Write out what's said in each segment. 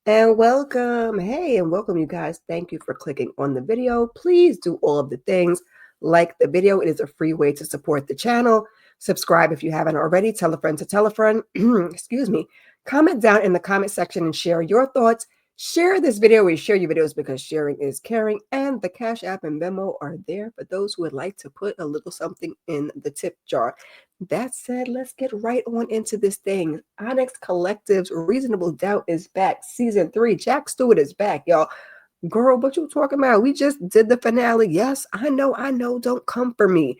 And welcome. Hey, and welcome, you guys. Thank you for clicking on the video. Please do all of the things. Like the video, it is a free way to support the channel. Subscribe if you haven't already. Tell a friend to tell a friend. Excuse me. Comment down in the comment section and share your thoughts. Share this video. We share your videos because sharing is caring. And the Cash App and Venmo are there for those who would like to put a little something in the tip jar. That said, let's get right on into this thing. Onyx Collective's Reasonable Doubt is back. Season 3. Jack Stewart is back, y'all. Girl, what you talking about? We just did the finale. Yes, I know. Don't come for me.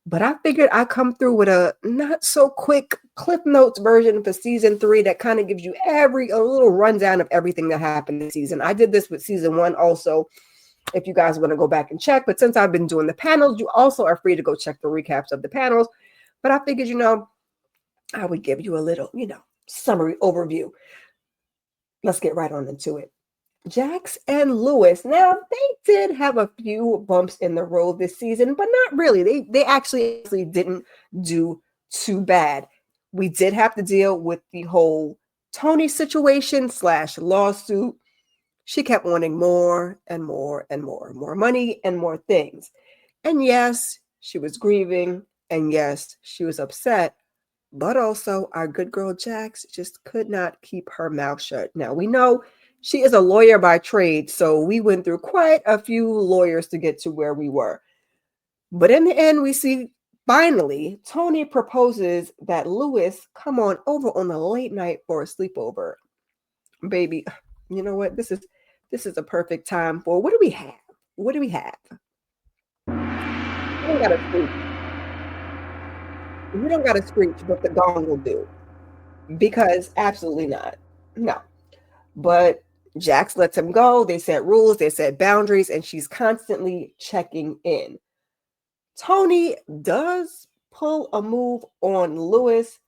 But I figured I'd come through with a not so quick Cliff Notes version for season 3 that kind of gives you a little rundown of everything that happened this season. I did this with season 1 also, if you guys want to go back and check. But since I've been doing the panels, you also are free to go check the recaps of the panels. But I figured, I would give you a little, summary overview. Let's get right on into it. Jax and Lewis. Now, they did have a few bumps in the road this season, but not really. They actually didn't do too bad. We did have to deal with the whole Tony situation / lawsuit. She kept wanting more and more and more money and more things. And yes, she was grieving. And yes, she was upset. But also, our good girl Jax just could not keep her mouth shut. Now, we know she is a lawyer by trade, so we went through quite a few lawyers to get to where we were. But in the end, we see finally Tony proposes that Lewis come on over on the late night for a sleepover. Baby, you know what? This is a perfect time for what do we have? What do we have? We don't got a screech. We don't got a screech, but the gong will do. Because absolutely not. No. But Jax lets him go. They set rules, they set boundaries, and she's constantly checking in. Tony does pull a move on Lewis,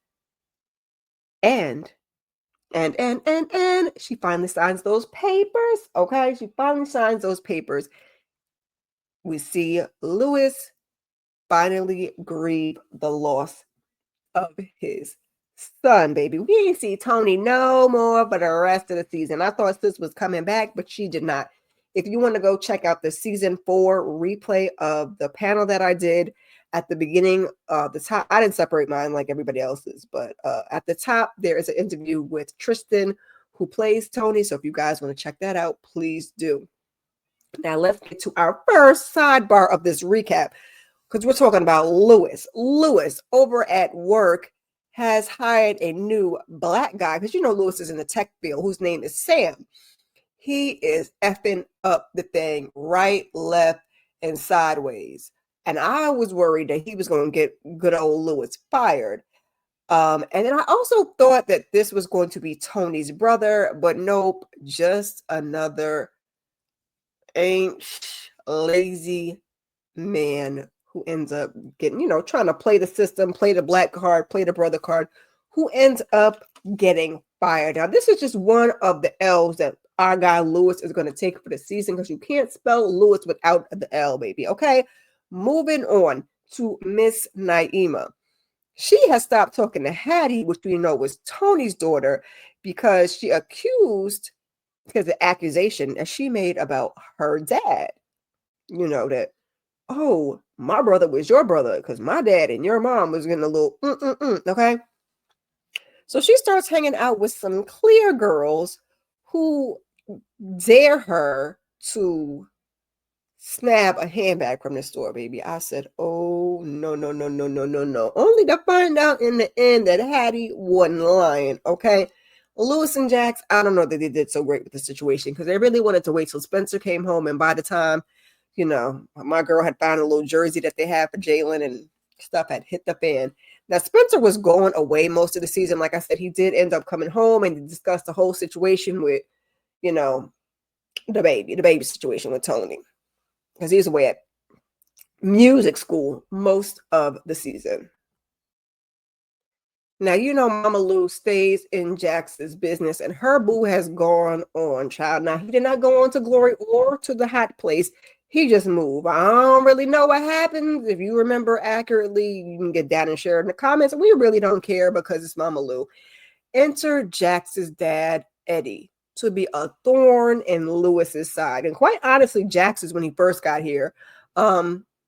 and she finally signs those papers. Okay, she finally signs those papers. We see Lewis finally grieve the loss of his son, baby. We didn't see Tony no more for the rest of the season. I thought sis was coming back, but she did not. If you want to go check out the season 4 replay of the panel that I did at the beginning, the top, I didn't separate mine like everybody else's, but at the top there is an interview with Tristan, who plays Tony. So if you guys want to check that out, please do. Now let's get to our first sidebar of this recap, because we're talking about Lewis. Lewis over at work has hired a new black guy, because Lewis is in the tech field, whose name is Sam. He is effing up the thing right, left, and sideways. And I was worried that he was going to get good old Lewis fired. And then I also thought that this was going to be Tony's brother, but nope, just another lazy man who ends up getting, trying to play the system, play the black card, play the brother card, who ends up getting fired. Now, this is just one of the L's that our guy Lewis is going to take for the season, because you can't spell Lewis without the L, baby. Okay, moving on to Miss Naima. She has stopped talking to Hattie, which we know was Tony's daughter, because she accused, because the accusation that she made about her dad. That, oh, my brother was your brother because my dad and your mom was getting a little okay? So she starts hanging out with some clear girls who dare her to snap a handbag from the store, baby. I said, oh, no. Only to find out in the end that Hattie wasn't lying, okay? Lewis and Jax, I don't know that they did so great with the situation, because they really wanted to wait till Spencer came home, and by the time my girl had found a little jersey that they had for Jalen and stuff had hit the fan. Now, Spencer was going away most of the season. Like I said, he did end up coming home and discuss the whole situation with, the baby situation with Tony, because he was away at music school most of the season. Now, Mama Lou stays in Jax's business, and her boo has gone on, child. Now, he did not go on to Glory or to the hot place. He just moved. I don't really know what happened. If you remember accurately, you can get down and share in the comments. We really don't care, because it's Mama Lou. Enter Jax's dad, Eddie. to be a thorn in Lewis's side. And quite honestly, Jax is when he first got here.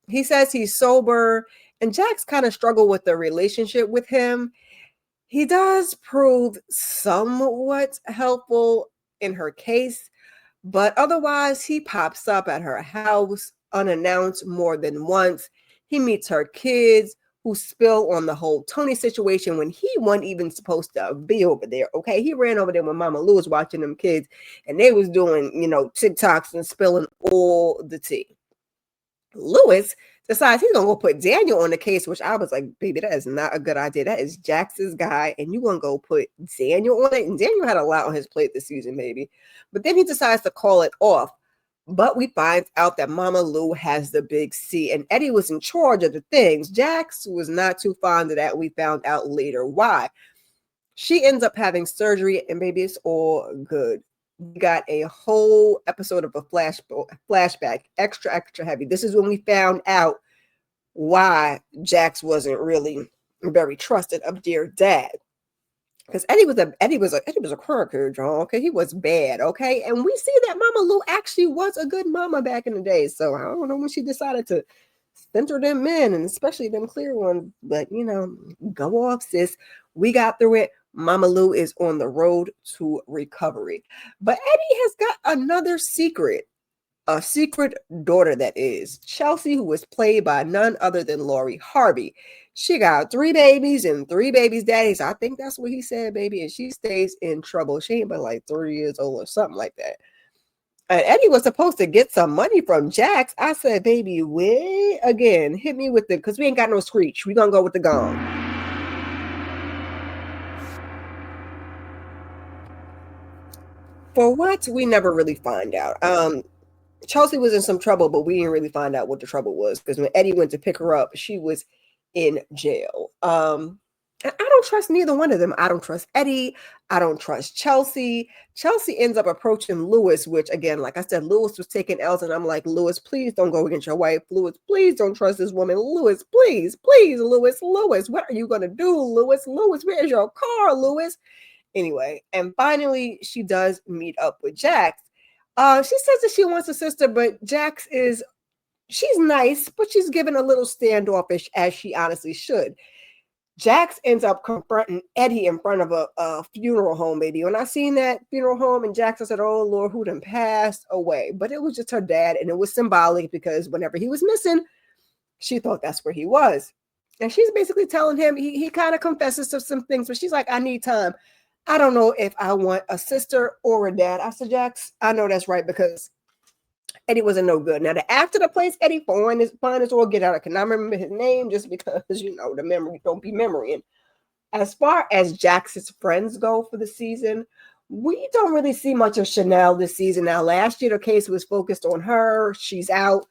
He says he's sober, and Jax kind of struggled with the relationship with him. He does prove somewhat helpful in her case, but otherwise, he pops up at her house unannounced more than once. He meets her kids who spill on the whole Tony situation when he wasn't even supposed to be over there. Okay, he ran over there when Mama Lou was watching them kids, and they was doing, TikToks and spilling all the tea. Lewis decides he's gonna go put Daniel on the case, which I was like, baby, that is not a good idea. That is Jax's guy, and you gonna go put Daniel on it. And Daniel had a lot on his plate this season, maybe. But then he decides to call it off. But we find out that Mama Lou has the big C, and Eddie was in charge of the things. Jax was not too fond of that. We found out later why. She ends up having surgery, and baby, it's all good. We got a whole episode of a flashback, extra heavy. This is when we found out why Jax wasn't really very trusted of dear dad. Because Eddie was a cracker, John. Okay, he was bad. Okay, and we see that Mama Lou actually was a good mama back in the day. So I don't know when she decided to center them men, and especially them clear ones. But go off, sis. We got through it. Mama Lou is on the road to recovery. But Eddie has got another secret. A secret daughter, that is. Chelsea, who was played by none other than Lori Harvey. She got 3 babies and 3 babies' daddies. I think that's what he said, baby. And she stays in trouble. She ain't but like 3 years old or something like that. And Eddie was supposed to get some money from Jax. I said, baby, wait again. Hit me with because we ain't got no screech. We gonna go with the gong. For what? We never really find out. Chelsea was in some trouble, but we didn't really find out what the trouble was because when Eddie went to pick her up, she was in jail. I don't trust neither one of them. I don't trust Eddie. I don't trust Chelsea. Chelsea ends up approaching Lewis, which again, like I said, Lewis was taking L's, and I'm like, Lewis, please don't go against your wife. Lewis, please don't trust this woman. Lewis, please, Lewis, what are you gonna do, Lewis? Where's your car, Lewis? Anyway, and finally, she does meet up with Jax. She says that she wants a sister, but Jax she's nice, but she's given a little standoffish, as she honestly should. Jax ends up confronting Eddie in front of a funeral home, baby. When I seen that funeral home and Jax, I said, oh, Lord, who done passed away? But it was just her dad, and it was symbolic because whenever he was missing, she thought that's where he was. And she's basically telling him, he kind of confesses to some things, but she's like, I need time. I don't know if I want a sister or a dad. I said, Jax, I know that's right, because Eddie wasn't no good. Now, after the place, Eddie fine as all get out. I cannot remember his name just because, the memory don't be memorying. As far as Jax's friends go for the season, we don't really see much of Chanel this season. Now, last year, the case was focused on her. She's out.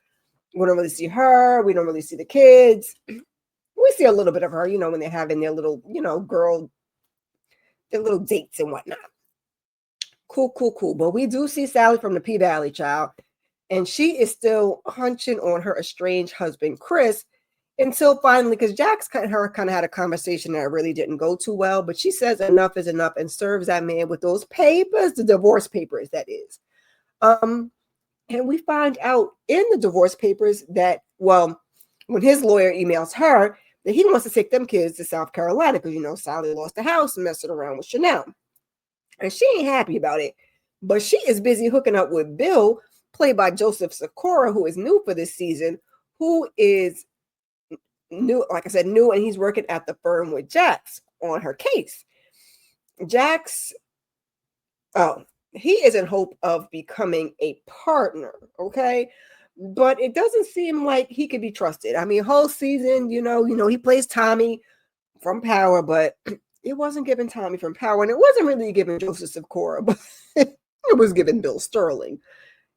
We don't really see her. We don't really see the kids. We see a little bit of her, when they're having their little, their little dates and whatnot. Cool. But we do see Sally from the P-Valley, child. And she is still hunching on her estranged husband, Chris, until finally, because Jax kind of had a conversation that really didn't go too well, but she says enough is enough and serves that man with those papers, the divorce papers, that is. And we find out in the divorce papers that, well, when his lawyer emails her, that he wants to take them kids to South Carolina because, Sally lost the house messing around with Chanel. And she ain't happy about it. But she is busy hooking up with Bill, played by Joseph Sikora, who is new for this season, who is new, like I said, new, and he's working at the firm with Jax on her case. Jax, he is in hope of becoming a partner, okay? But it doesn't seem like he could be trusted. I mean, whole season, he plays Tommy from Power, but it wasn't giving Tommy from Power, and it wasn't really giving Joseph Sikora, but it was giving Bill Sterling.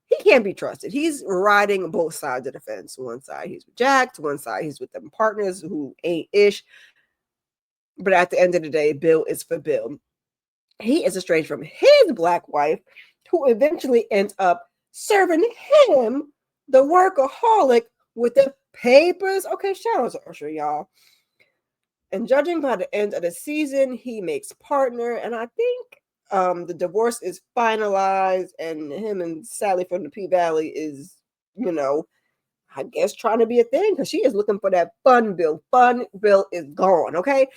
He can't be trusted. He's riding both sides of the fence. One side he's with Jax, one side he's with them partners who ain't ish. But at the end of the day, Bill is for Bill. He is estranged from his black wife, who eventually ends up serving him, the workaholic, with the papers. Okay, shout out to Usher, y'all. And judging by the end of the season, he makes partner. And I think the divorce is finalized, and him and Sally from the P Valley is, I guess trying to be a thing because she is looking for that fun bill. Fun bill is gone. Okay.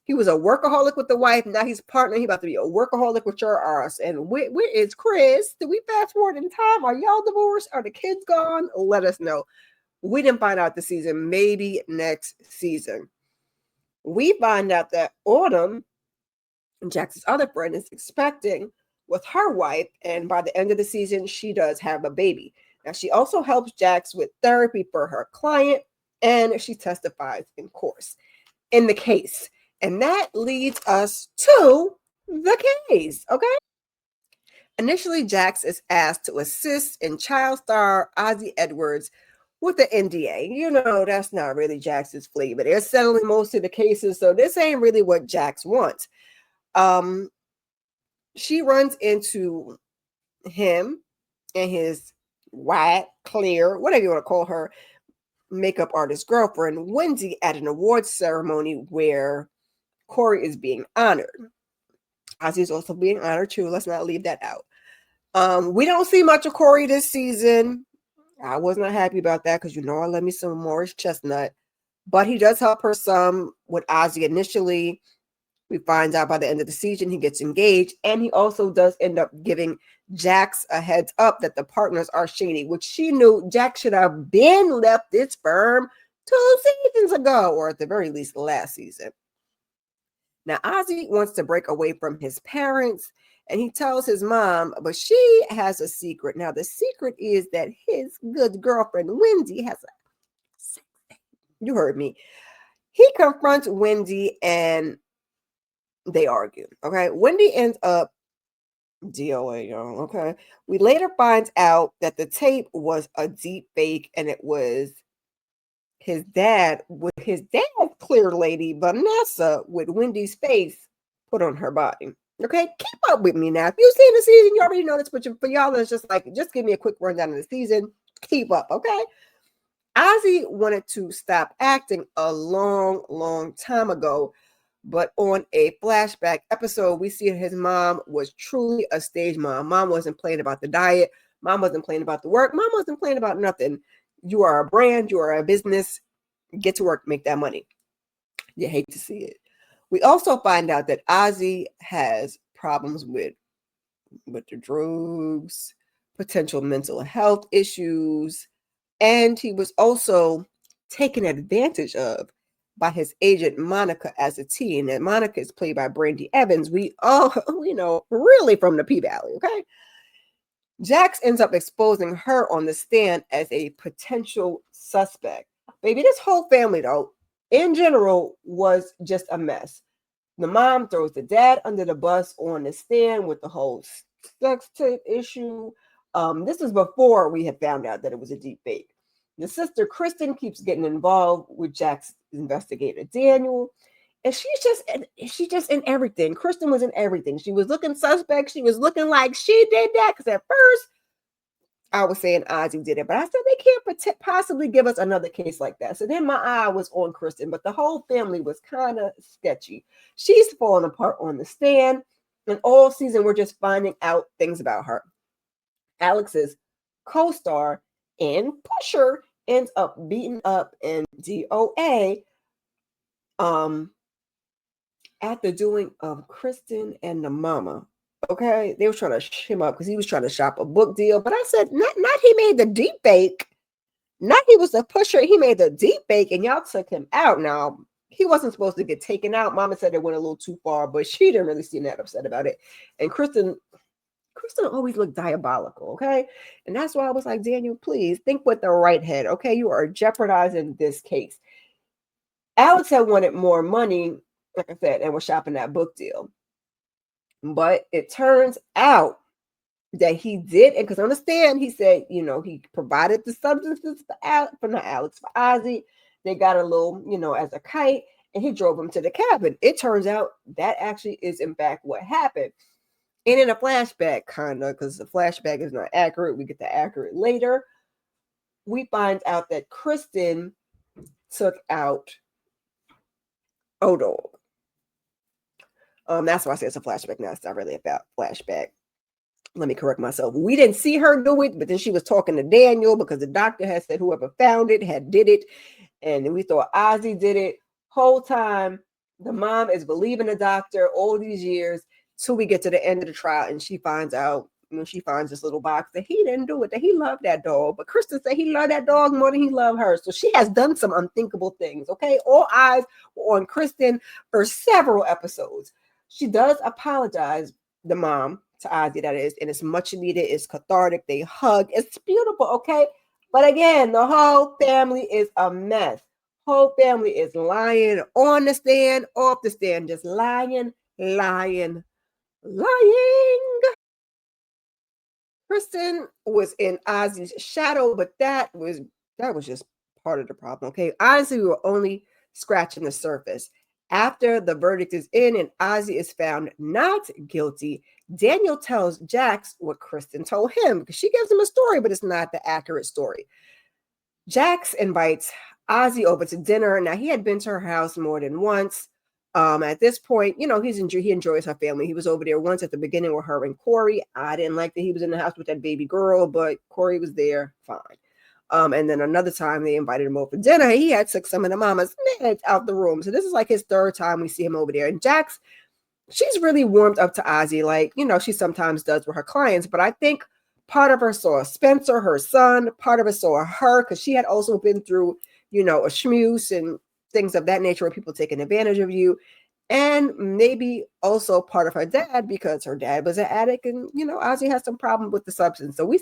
He was a workaholic with the wife. Now he's partner. He about to be a workaholic with your ass. And where is Chris? Did we fast forward in time? Are y'all divorced? Are the kids gone? Let us know. We didn't find out this season. Maybe next season. We find out that Autumn, Jax's other friend, is expecting with her wife. And by the end of the season, she does have a baby. Now, she also helps Jax with therapy for her client. And she testifies in the case. And that leads us to the case, okay? Initially, Jax is asked to assist in child star Ozzy Edwards with the NDA. That's not really Jax's flavor. They're settling most of the cases, so this ain't really what Jax wants. She runs into him and his white, clear, whatever you want to call her, makeup artist girlfriend, Wendy, at an awards ceremony where Corey is being honored. Ozzy is also being honored too. Let's not leave that out. We don't see much of Corey this season. I was not happy about that because I love me some Morris Chestnut. But he does help her some with Ozzy initially. We find out by the end of the season he gets engaged, and he also does end up giving Jax a heads up that the partners are shady, which she knew Jax should have been left this firm 2 seasons ago, or at the very least last season. Now, Ozzy wants to break away from his parents, and he tells his mom, but she has a secret. Now, the secret is that his good girlfriend, Wendy, has a... You heard me. He confronts Wendy, and they argue, okay? Wendy ends up DOA, y'all, okay? We later find out that the tape was a deep fake, and it was his dad's clear lady, Vanessa, with Wendy's face put on her body. Okay, keep up with me now. If you've seen the season, you already know this, but for y'all, it's just give me a quick rundown of the season. Keep up, okay? Ozzy wanted to stop acting a long, long time ago, but on a flashback episode, we see his mom was truly a stage mom. Mom wasn't playing about the diet. Mom wasn't playing about the work. Mom wasn't playing about nothing. You are a brand. You are a business. Get to work, make that money. You hate to see it. We also find out that Ozzy has problems with the drugs, potential mental health issues, and he was also taken advantage of by his agent Monica as a teen. And Monica is played by Brandy Evans. We know really from the P Valley, okay? Jax ends up exposing her on the stand as a potential suspect. Baby, this whole family, though, in general, was just a mess. The mom throws the dad under the bus on the stand with the whole sex tape issue. This is before we had found out that it was a deep fake. The sister, Kristen, keeps getting involved with Jack's investigator, Daniel. And she's just in everything. Kristen was in everything. She was looking suspect. She was looking like she did that. Because at first, I was saying Ozzy did it. But I said they can't possibly give us another case like that. So then my eye was on Kristen. But the whole family was kind of sketchy. She's falling apart on the stand. And all season, we're just finding out things about her. Alex's co-star and pusher ends up beaten up in DOA at the doing of Kristen and the mama. Okay, they were trying to shim him up because he was trying to shop a book deal. But I said, not he made the deep fake. Not he was a pusher. He made the deep fake, and y'all took him out. Now he wasn't supposed to get taken out. Mama said it went a little too far, but she didn't really seem that upset about it. And Kristen always looked diabolical, okay? And that's why I was like, Daniel, please think with the right head, okay? You are jeopardizing this case. Alex had wanted more money, like I said, and was shopping that book deal. But it turns out that he did, and because on the stand, he said, he provided the substances for Ozzy. They got a little, as a kite, and he drove him to the cabin. It turns out that actually is, in fact, what happened. And in a flashback, kind of, because the flashback is not accurate, we get the accurate later, we find out that Kristen took out O-Dog. That's why I say it's a flashback now. It's not really a flashback. Let me correct myself. We didn't see her do it, but then she was talking to Daniel because the doctor had said whoever found it did it. And then we thought Ozzy did it. Whole time, the mom is believing the doctor all these years till we get to the end of the trial and she finds out, she finds this little box that he didn't do it, that he loved that dog. But Kristen said he loved that dog more than he loved her. So she has done some unthinkable things, okay? All eyes were on Kristen for several episodes. She does apologize, the mom, to Ozzy, that is, and it's much needed. It's cathartic. They hug. It's beautiful, okay? But again, the whole family is a mess. Whole family is lying on the stand, off the stand, just lying. Kristen was in Ozzy's shadow, but that was just part of the problem. Okay, honestly, we were only scratching the surface. After the verdict is in and Ozzy is found not guilty, Daniel tells Jax what Kristen told him because she gives him a story, but it's not the accurate story. Jax invites Ozzy over to dinner. Now, he had been to her house more than once. At this point, he enjoys her family. He was over there once at the beginning with her and Corey. I didn't like that he was in the house with that baby girl, but Corey was there, fine. And then another time they invited him over for dinner. He had took some of the mama's meds out the room. So this is like his third time we see him over there. And Jax, she's really warmed up to Ozzy, like, she sometimes does with her clients. But I think part of her saw Spencer, her son. Part of her saw her because she had also been through, a schmooze and things of that nature where people taking advantage of you. And maybe also part of her dad because her dad was an addict and, Ozzy has some problem with the substance. So we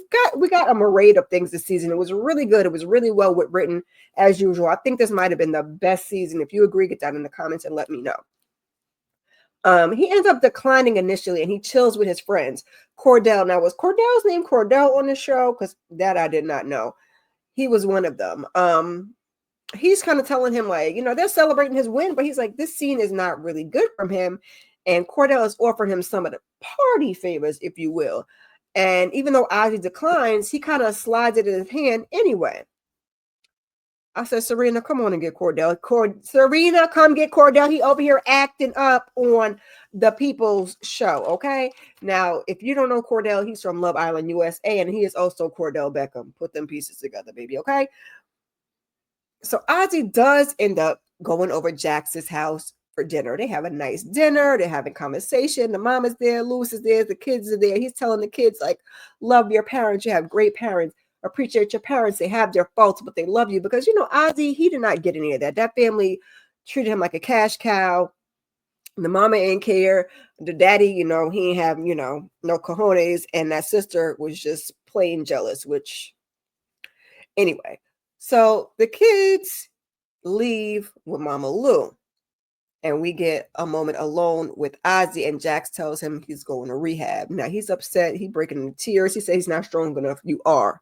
got a myriad of things this season. It was really good. It was really well written as usual. I think this might have been the best season. If you agree, get that in the comments and let me know. He ends up declining initially and he chills with his friends. Cordell. Now, was Cordell's name Cordell on the show? Because that I did not know. He was one of them. He's kind of telling him, like, they're celebrating his win, but he's like, this scene is not really good from him. And Cordell is offering him some of the party favors, if you will. And even though Ozzy declines, he kind of slides it in his hand anyway. I said, Serena, come on and get Cordell. Serena, come get Cordell. He over here acting up on the People's Show, okay? Now, if you don't know Cordell, he's from Love Island, USA, and he is also Cordell Beckham. Put them pieces together, baby, okay? So Ozzy does end up going over Jax's house for dinner. They have a nice dinner. They're having conversation. The mom is there. Louis is there. The kids are there. He's telling the kids, like, love your parents. You have great parents. Appreciate your parents. They have their faults, but they love you because, Ozzy, he did not get any of that. That family treated him like a cash cow. The mama ain't care. The daddy, he ain't have, no cojones. And that sister was just plain jealous, which anyway. So the kids leave with Mama Lou. And we get a moment alone with Ozzy, and Jax tells him he's going to rehab. Now, he's upset. He's breaking into tears. He says he's not strong enough. You are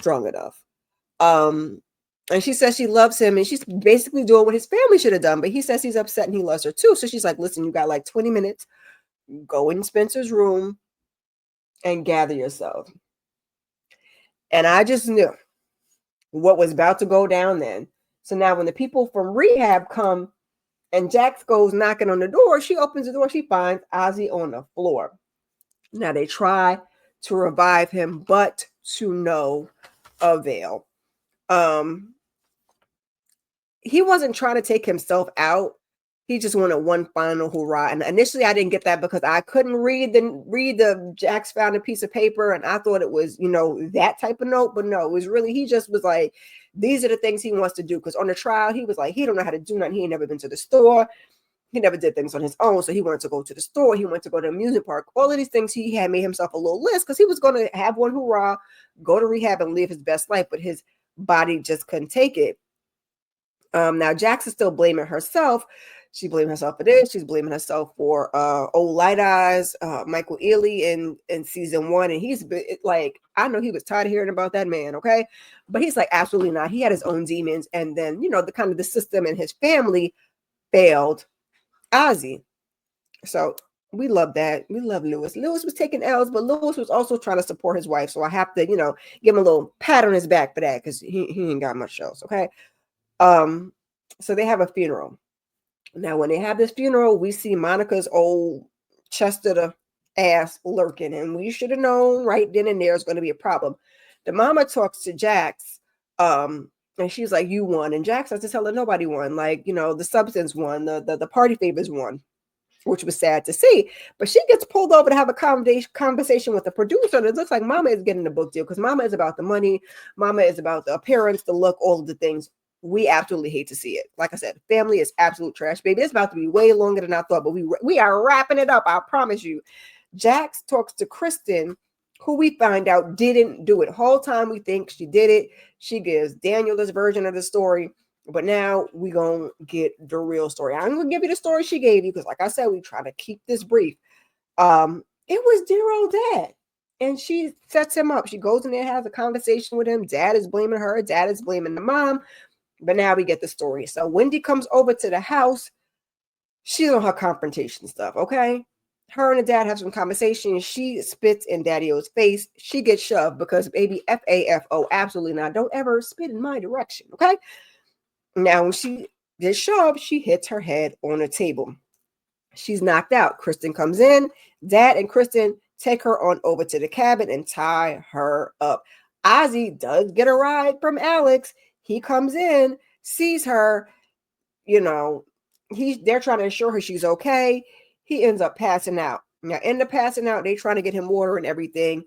strong enough. And she says she loves him, and she's basically doing what his family should have done. But he says he's upset, and he loves her too. So she's like, listen, you got like 20 minutes. Go in Spencer's room and gather yourself. And I just knew what was about to go down then. So now when the people from rehab come, and Jax goes knocking on the door, she opens the door, she finds Ozzy on the floor. Now they try to revive him, but to no avail. He wasn't trying to take himself out. He just wanted one final hurrah. And initially I didn't get that because I couldn't read the Jax found a piece of paper and I thought it was, that type of note. But no, it was really, he just was like, these are the things he wants to do. Because on the trial, he was like, he don't know how to do nothing. He ain't never been to the store. He never did things on his own. So he wanted to go to the store. He wanted to go to the amusement park. All of these things, he had made himself a little list because he was going to have one hurrah, go to rehab and live his best life. But his body just couldn't take it. Now, Jax is still blaming herself. She blamed herself for this. She's blaming herself for old Light Eyes, Michael Ealy in season 1. And he's been, like, I know he was tired of hearing about that man, okay? But he's like, absolutely not. He had his own demons. And then, the system and his family failed Ozzy. So we love that. We love Louis. Louis was taking L's, but Louis was also trying to support his wife. So I have to, give him a little pat on his back for that because he ain't got much else, okay? So they have a funeral. Now, when they have this funeral, we see Monica's old chest of the ass lurking, and we should have known right then and there is going to be a problem. The mama talks to Jax, and she's like, "You won," and Jax has to tell her nobody won. Like, the substance won, the party favors won, which was sad to see. But she gets pulled over to have a conversation with the producer, and it looks like Mama is getting the book deal because Mama is about the money, Mama is about the appearance, the look, all of the things. We absolutely hate to see it. Like I said, family is absolute trash, baby. It's about to be way longer than I thought, but we are wrapping it up. I promise you. Jax talks to Kristen, who we find out didn't do it. Whole time we think she did it. She gives Daniel this version of the story. But now we gonna get the real story. I'm gonna give you the story she gave you because, like I said, we try to keep this brief. It was dear old dad, and she sets him up. She goes in there, has a conversation with him. Dad is blaming her. Dad is blaming the mom. But now we get the story. So Wendy comes over to the house. She's on her confrontation stuff. Okay, her and the dad have some conversation. She spits in Daddy-O's face. She gets shoved because baby FAFO, absolutely not. Don't ever spit in my direction. Okay. Now, when she gets shoved, she hits her head on a table. She's knocked out. Kristen comes in. Dad and Kristen take her on over to the cabin and tie her up. Ozzy does get a ride from Alex. He comes in, sees her, they're trying to assure her she's okay. He ends up passing out. Now, in the passing out, they trying to get him water and everything,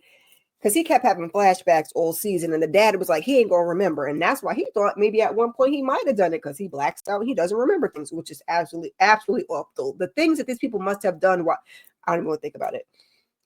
because he kept having flashbacks all season, and the dad was like, he ain't gonna remember, and that's why he thought maybe at one point he might have done it, because he blacks out and he doesn't remember things, which is absolutely awful. The things that these people must have done, I don't even want to think about it.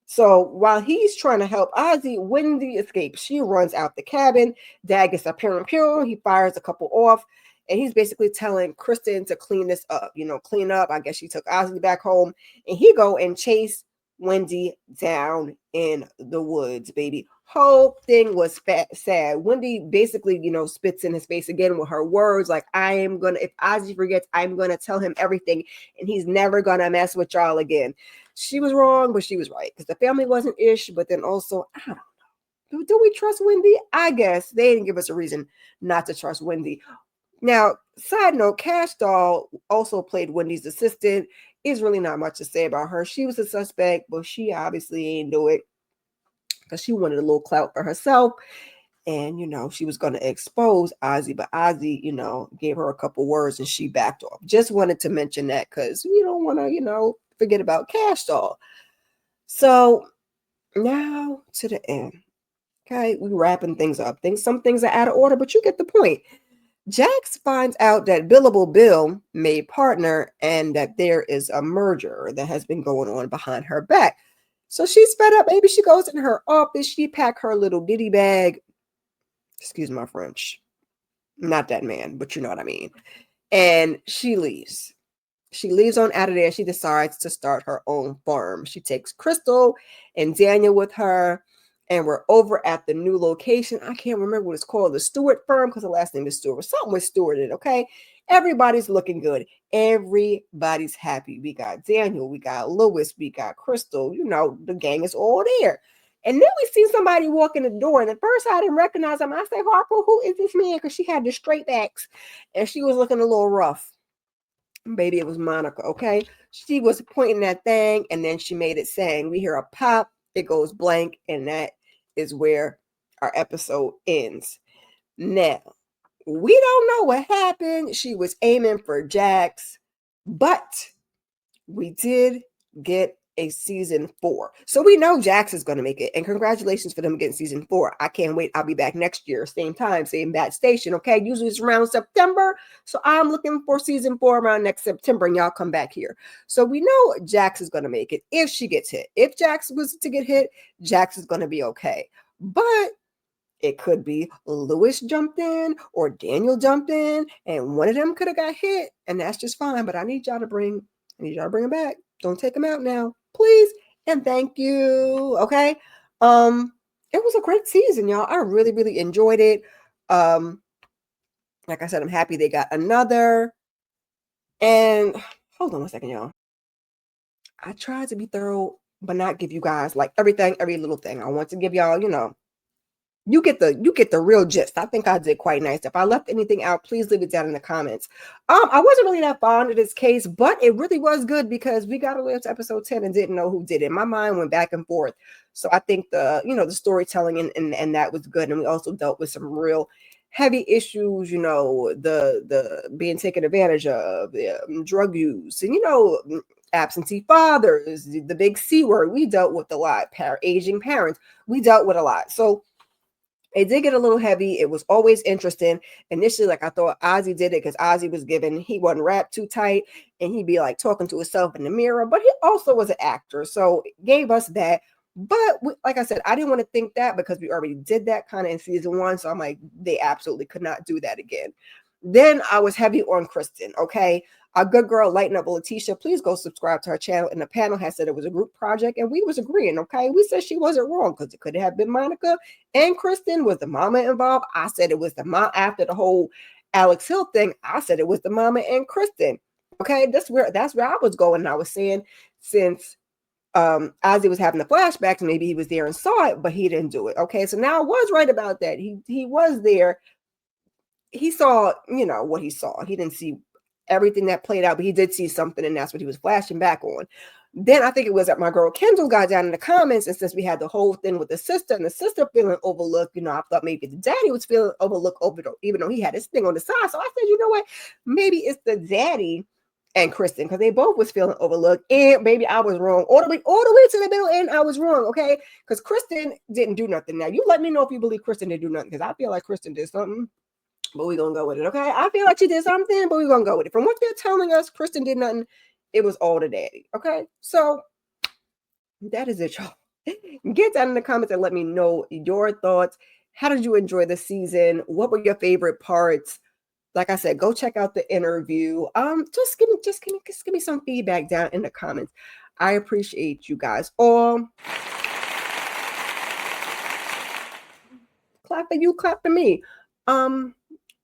So while he's trying to help Ozzy, Wendy escapes. She runs out the cabin. Dad gets a pure. He fires a couple off, and he's basically telling Kristen to clean this up. Clean up. I guess she took Ozzy back home, and he go and chase Wendy down in the woods, baby. Whole thing was sad. Wendy basically, spits in his face again with her words like, if Ozzy forgets, I'm gonna tell him everything, and he's never gonna mess with y'all again. She was wrong, but she was right, because the family wasn't ish, but then also, I don't know. Do we trust Wendy? I guess they didn't give us a reason not to trust Wendy. Now, side note, Cash Doll also played Wendy's assistant. Is really not much to say about her. She was a suspect, but she obviously ain't do it because she wanted a little clout for herself. And, she was going to expose Ozzy, but Ozzy, gave her a couple words and she backed off. Just wanted to mention that because we don't want to, forget about Cash Doll. So now to the end. Okay, we wrapping things up. Some things are out of order, but you get the point. Jax finds out that Billable Bill made partner and that there is a merger that has been going on behind her back. So she's fed up. Maybe she goes in her office. She pack her little ditty bag. Excuse my French. Not that man, but you know what I mean. And she leaves. She leaves on out of there. She decides to start her own farm. She takes Crystal and Daniel with her. And we're over at the new location. I can't remember what it's called. The Stewart firm, because the last name is Stewart. Something with Stewart in it, okay? Everybody's looking good. Everybody's happy. We got Daniel. We got Lewis. We got Crystal. The gang is all there. And then we see somebody walk in the door. And at first I didn't recognize him. I said, Harper, who is this man? Because she had the straight backs. And she was looking a little rough. Baby, it was Monica, okay? She was pointing that thing, and then she made it sing. We hear a pop, it goes blank, and that is where our episode ends. Now, we don't know what happened. She was aiming for Jax, but we did get a season 4. So we know Jax is going to make it. And congratulations for them getting season 4. I can't wait. I'll be back next year, same time, same bat station. Okay. Usually it's around September. So I'm looking for season 4 around next September, and y'all come back here. So we know Jax is going to make it if she gets hit. If Jax was to get hit, Jax is going to be okay. But it could be Lewis jumped in or Daniel jumped in, and one of them could have got hit, and that's just fine. But I need y'all to bring him back. Don't take him out now, please. And thank you. Okay. It was a great season, y'all. I really, really enjoyed it. Like I said, I'm happy they got another. And hold on a second, y'all. I tried to be thorough, but not give you guys like everything, every little thing. I want to give y'all, you get the real gist. I think I did quite nice. If I left anything out, please leave it down in the comments. I wasn't really that fond of this case, but it really was good because we got to live to episode 10 and didn't know who did it. My mind went back and forth. So I think the storytelling and that was good. And we also dealt with some real heavy issues, the being taken advantage of, drug use, and absentee fathers, the big C word. We dealt with a lot. Aging parents, we dealt with a lot. So it did get a little heavy. It was always interesting. Initially, like I thought Ozzy did it because Ozzy he wasn't wrapped too tight and he'd be like talking to himself in the mirror, but he also was an actor. So it gave us that. But like I said, I didn't want to think that because we already did that kind of in season 1. So I'm like, they absolutely could not do that again. Then I was heavy on Kristen. Okay. Our good girl, Lighten Up Letitia, please go subscribe to her channel. And the panel has said it was a group project and we was agreeing. Okay. We said she wasn't wrong because it could have been Monica and Kristen. Was the mama involved? I said it was the mom. After the whole Alex Hill thing, I said it was the mama and Kristen. Okay. That's where I was going. And I was saying, since Ozzy was having the flashbacks, maybe he was there and saw it, but he didn't do it. Okay. So now I was right about that. He was there. He saw, what he saw. He didn't see everything that played out, but he did see something, and that's what he was flashing back on. Then I think it was that my girl Kendall got down in the comments, and since we had the whole thing with the sister and the sister feeling overlooked, I thought maybe the daddy was feeling overlooked, even though he had his thing on the side. So I said, you know what? Maybe it's the daddy and Kristen, because they both was feeling overlooked, and maybe I was wrong all the way to the middle, and I was wrong, okay? Because Kristen didn't do nothing. Now you let me know if you believe Kristen didn't do nothing, because I feel like Kristen did something. But we're going to go with it, okay? I feel like she did something, but we're going to go with it. From what they're telling us, Kristen did nothing. It was all the daddy, okay? So that is it, y'all. Get down in the comments and let me know your thoughts. How did you enjoy the season? What were your favorite parts? Like I said, go check out the interview. Just give me some feedback down in the comments. I appreciate you guys all. Clap for you, clap for me.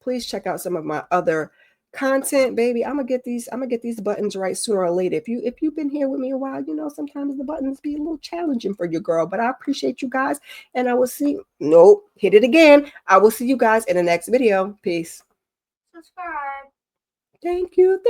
Please check out some of my other content, baby. I'm gonna get these buttons right sooner or later. If you've been here with me a while, sometimes the buttons be a little challenging for your girl, but I appreciate you guys, and I will see. Nope, hit it again. I will see you guys in the next video. Peace. Subscribe. Thank you.